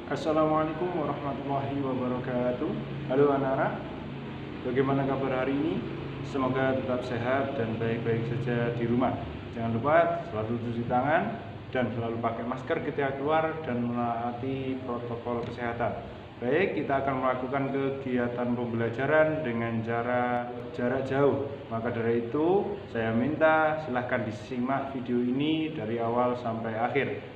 Assalamualaikum warahmatullahi wabarakatuh. Halo anak-anak, bagaimana kabar hari ini? Semoga tetap sehat dan baik-baik saja di rumah. Jangan lupa selalu cuci tangan dan selalu pakai masker ketika keluar dan menaati protokol kesehatan. Baik, kita akan melakukan kegiatan pembelajaran dengan jarak jauh. Maka dari itu, saya minta silahkan disimak video ini dari awal sampai akhir.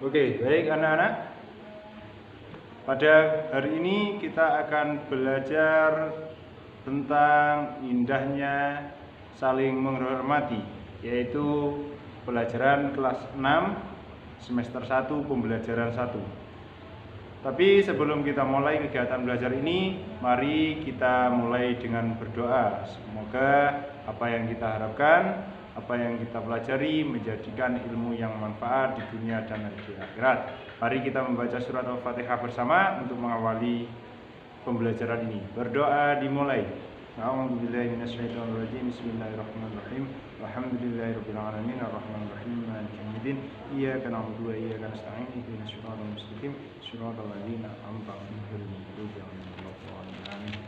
Oke, baik anak-anak. Pada hari ini kita akan belajar tentang indahnya saling menghormati, yaitu pelajaran kelas 6 semester 1 pembelajaran 1. Tapi sebelum kita mulai kegiatan belajar ini, mari kita mulai dengan berdoa. Semoga apa yang kita harapkan, apa yang kita pelajari menjadikan ilmu yang manfaat di dunia dan di akhirat. Mari kita membaca surat Al-Fatihah bersama untuk mengawali pembelajaran ini. Berdoa dimulai. A'udzubillahi minasyaitonirrajim. Bismillahirrahmanirrahim. Alhamdulillahirabbil alamin arrahmanirrahim maliki yaumiddin. Iyyaka na'budu wa iyyaka nasta'in. Ihdinas siratal mustaqim. Siratal ladzina an'amta 'alaihim ghairil maghdubi 'alaihim waladdallin.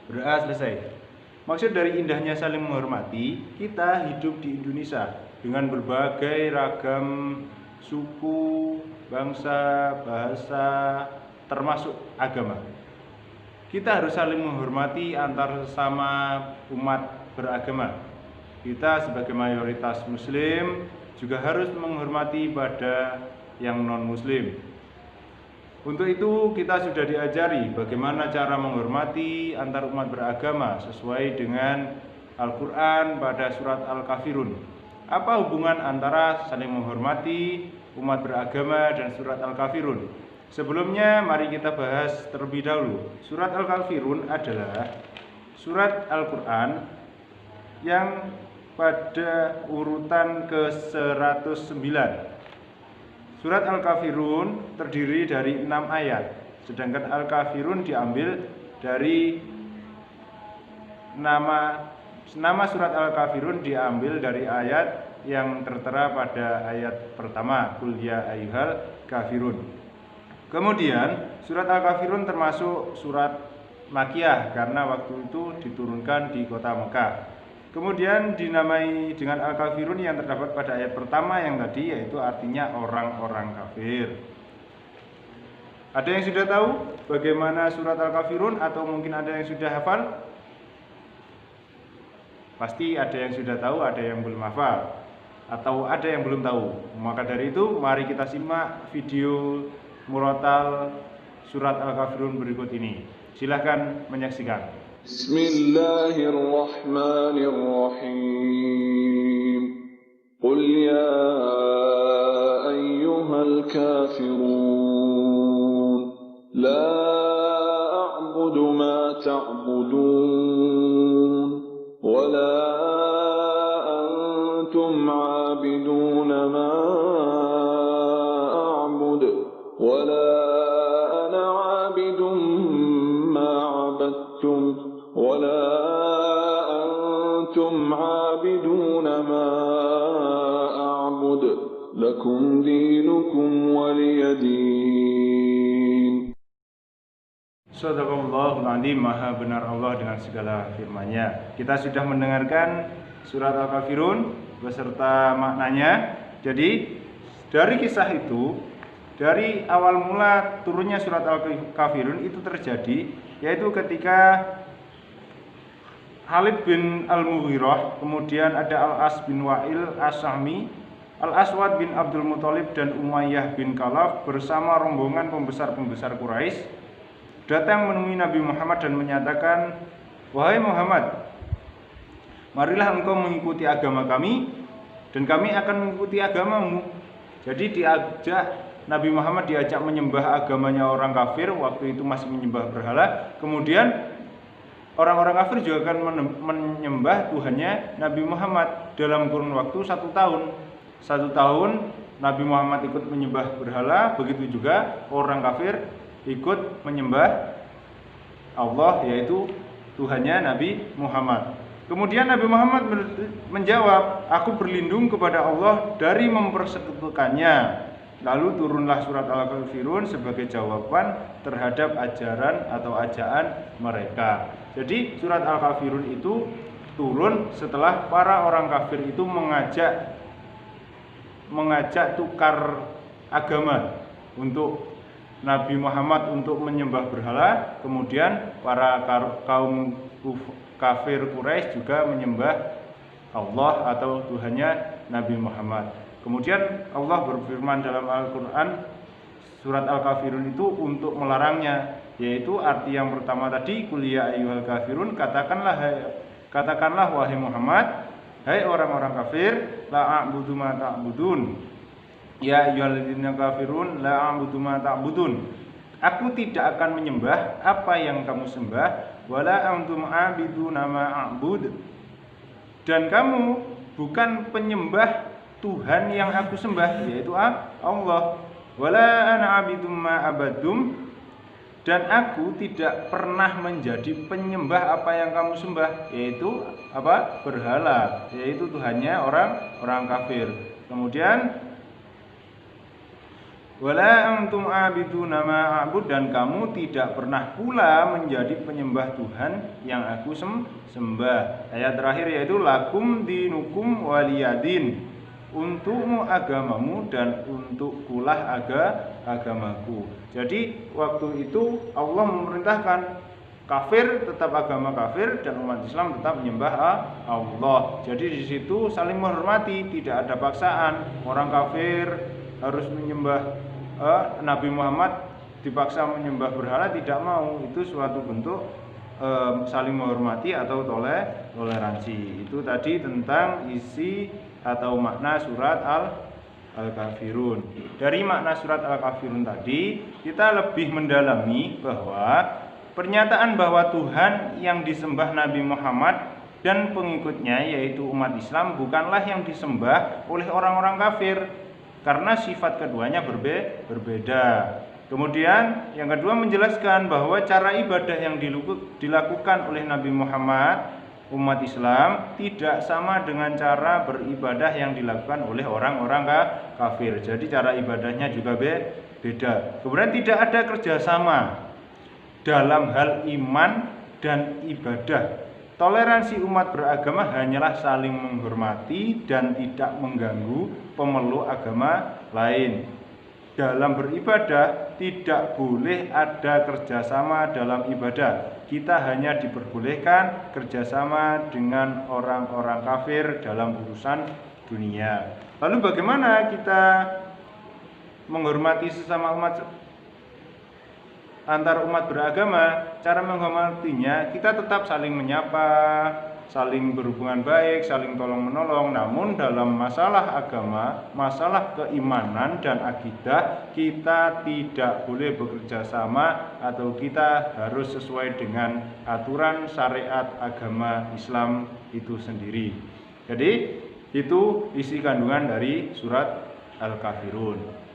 Berdoa selesai. Maksud dari indahnya saling menghormati, kita hidup di Indonesia dengan berbagai ragam suku, bangsa, bahasa, termasuk agama. Kita harus saling menghormati antar sesama umat beragama. Kita sebagai mayoritas muslim juga harus menghormati pada yang non-muslim. Untuk itu kita sudah diajari bagaimana cara menghormati antar umat beragama sesuai dengan Al-Quran pada surat Al-Kafirun. Apa hubungan antara saling menghormati umat beragama dan surat Al-Kafirun? Sebelumnya mari kita bahas terlebih dahulu. Surat Al-Kafirun adalah surat Al-Quran yang pada urutan ke-109. Surat Al-Kafirun terdiri dari 6 ayat, sedangkan Al-Kafirun diambil dari nama surat Al-Kafirun diambil dari ayat yang tertera pada ayat pertama, Qul ya ayyuhal kafirun. Kemudian surat Al-Kafirun termasuk surat Makkiyah karena waktu itu diturunkan di kota Mekah. Kemudian dinamai dengan Al-Kafirun yang terdapat pada ayat pertama yang tadi, yaitu artinya orang-orang kafir. Ada yang sudah tahu bagaimana surat Al-Kafirun atau mungkin ada yang sudah hafal? Pasti ada yang sudah tahu, ada yang belum hafal, atau ada yang belum tahu. Maka dari itu mari kita simak video murotal surat Al-Kafirun berikut ini. Silahkan menyaksikan. Bismillahirrahmanirrahim. Qul ya ayyuhal kafirun, la a'budu ma ta'budun, wa la antum 'abiduna ma a'bud, wa la ana 'abidun ma 'abadtum. ولا أنتم عابدون ما أعبد لكم دينكم ولي دين. Shadaqallahul Adzim, maha benar Allah dengan segala firman-Nya. Kita sudah mendengarkan surat Al-Kafirun beserta maknanya. Jadi dari kisah itu, dari awal mula turunnya surat Al-Kafirun itu terjadi, yaitu ketika Khalid bin Al-Mughirah, kemudian ada Al-As bin Wa'il As-Sahmi, Al-Aswad bin Abdul Muthalib dan Umayyah bin Khalaf bersama rombongan pembesar-pembesar Quraisy datang menemui Nabi Muhammad dan menyatakan, "Wahai Muhammad, marilah engkau mengikuti agama kami dan kami akan mengikuti agamamu." Jadi Nabi Muhammad diajak menyembah agamanya orang kafir, waktu itu masih menyembah berhala. Kemudian orang-orang kafir juga akan menyembah Tuhannya Nabi Muhammad dalam kurun waktu 1 tahun. 1 tahun Nabi Muhammad ikut menyembah berhala, begitu juga orang kafir ikut menyembah Allah, yaitu Tuhannya Nabi Muhammad. Kemudian Nabi Muhammad menjawab, aku berlindung kepada Allah dari mempersekutukannya. Lalu turunlah surat Al-Kafirun sebagai jawaban terhadap ajaran atau ajaan mereka. Jadi surat Al-Kafirun itu turun setelah para orang kafir itu mengajak tukar agama untuk Nabi Muhammad untuk menyembah berhala, kemudian para kaum kafir Quraisy juga menyembah Allah atau Tuhannya Nabi Muhammad. Kemudian Allah berfirman dalam Al-Quran surat Al-Kafirun itu untuk melarangnya, yaitu arti yang pertama tadi, qul ya ayyuhal kafirun, katakanlah wahai Muhammad, hai orang-orang kafir, la a'budu ma ta'budun. Ya ayyuhalladzina kafirun la a'budu ma ta'budun. Aku tidak akan menyembah apa yang kamu sembah, wala antum a'biduna ma a'bud. Dan kamu bukan penyembah Tuhan yang aku sembah, yaitu Allah. Wala ana 'abidum ma abadtum. Dan aku tidak pernah menjadi penyembah apa yang kamu sembah, yaitu apa? Berhala, yaitu Tuhannya orang kafir. Kemudian wala antum abiduna ma a'bud, dan kamu tidak pernah pula menjadi penyembah Tuhan yang aku sembah. Ayat terakhir yaitu lakum dinukum waliyadin, untukmu agamamu dan untukkulah agamaku. Jadi waktu itu Allah memerintahkan kafir tetap agama kafir dan umat Islam tetap menyembah Allah. Jadi di situ saling menghormati, tidak ada paksaan. Orang kafir harus menyembah Nabi Muhammad dipaksa menyembah berhala, tidak mau. Itu suatu bentuk saling menghormati atau toleransi. Itu tadi tentang isi atau makna surat Al-Kafirun. Dari makna surat Al-Kafirun tadi kita lebih mendalami bahwa pernyataan bahwa Tuhan yang disembah Nabi Muhammad dan pengikutnya yaitu umat Islam bukanlah yang disembah oleh orang-orang kafir, karena sifat keduanya berbeda. Kemudian yang kedua menjelaskan bahwa cara ibadah yang dilakukan oleh Nabi Muhammad umat Islam tidak sama dengan cara beribadah yang dilakukan oleh orang-orang kafir. Jadi cara ibadahnya juga beda. Kemudian tidak ada kerjasama dalam hal iman dan ibadah. Toleransi umat beragama hanyalah saling menghormati dan tidak mengganggu pemeluk agama lain. Dalam beribadah tidak boleh ada kerjasama dalam ibadah. Kita hanya diperbolehkan kerjasama dengan orang-orang kafir dalam urusan dunia. Lalu bagaimana kita menghormati sesama umat antar umat beragama? Cara menghormatinya kita tetap saling menyapa, saling berhubungan baik, saling tolong menolong. Namun dalam masalah agama, masalah keimanan dan akidah, kita tidak boleh bekerja sama atau kita harus sesuai dengan aturan syariat agama Islam itu sendiri. Jadi itu isi kandungan dari surat Al-Kafirun.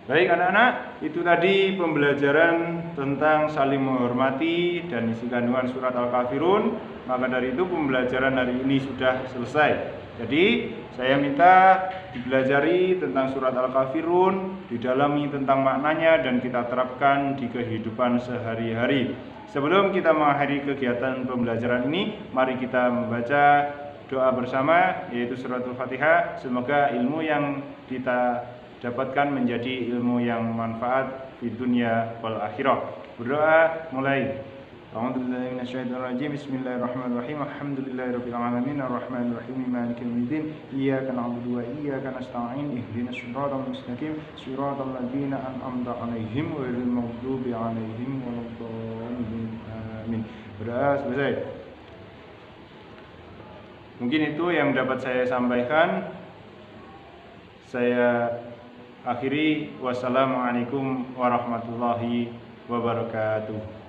Baik anak-anak, itu tadi pembelajaran tentang saling menghormati dan isi kandungan surat Al-Kafirun. Maka dari itu pembelajaran hari ini sudah selesai. Jadi saya minta dipelajari tentang surat Al-Kafirun, didalami tentang maknanya dan kita terapkan di kehidupan sehari-hari. Sebelum kita mengakhiri kegiatan pembelajaran ini, mari kita membaca doa bersama, yaitu surat Al-Fatihah. Semoga ilmu yang kita dapatkan menjadi ilmu yang manfaat di dunia wal akhirah. Berdoa mulai. A'udzubillahi minasyaitonir rajim. Bismillahirrahmanirrahim. Alhamdulillahirabbil alamin arrahmanir rahim maliki yaumiddin. Iyyaka na'budu wa iyyaka nasta'in. Ihdinas siratal mustaqim. Siratal ladzina an'amta 'alaihim ghairil maghdubi 'alaihim waladdallin. Amin. Berdoa selesai. Mungkin itu yang dapat saya sampaikan. Saya akhiri, wassalamualaikum warahmatullahi wabarakatuh.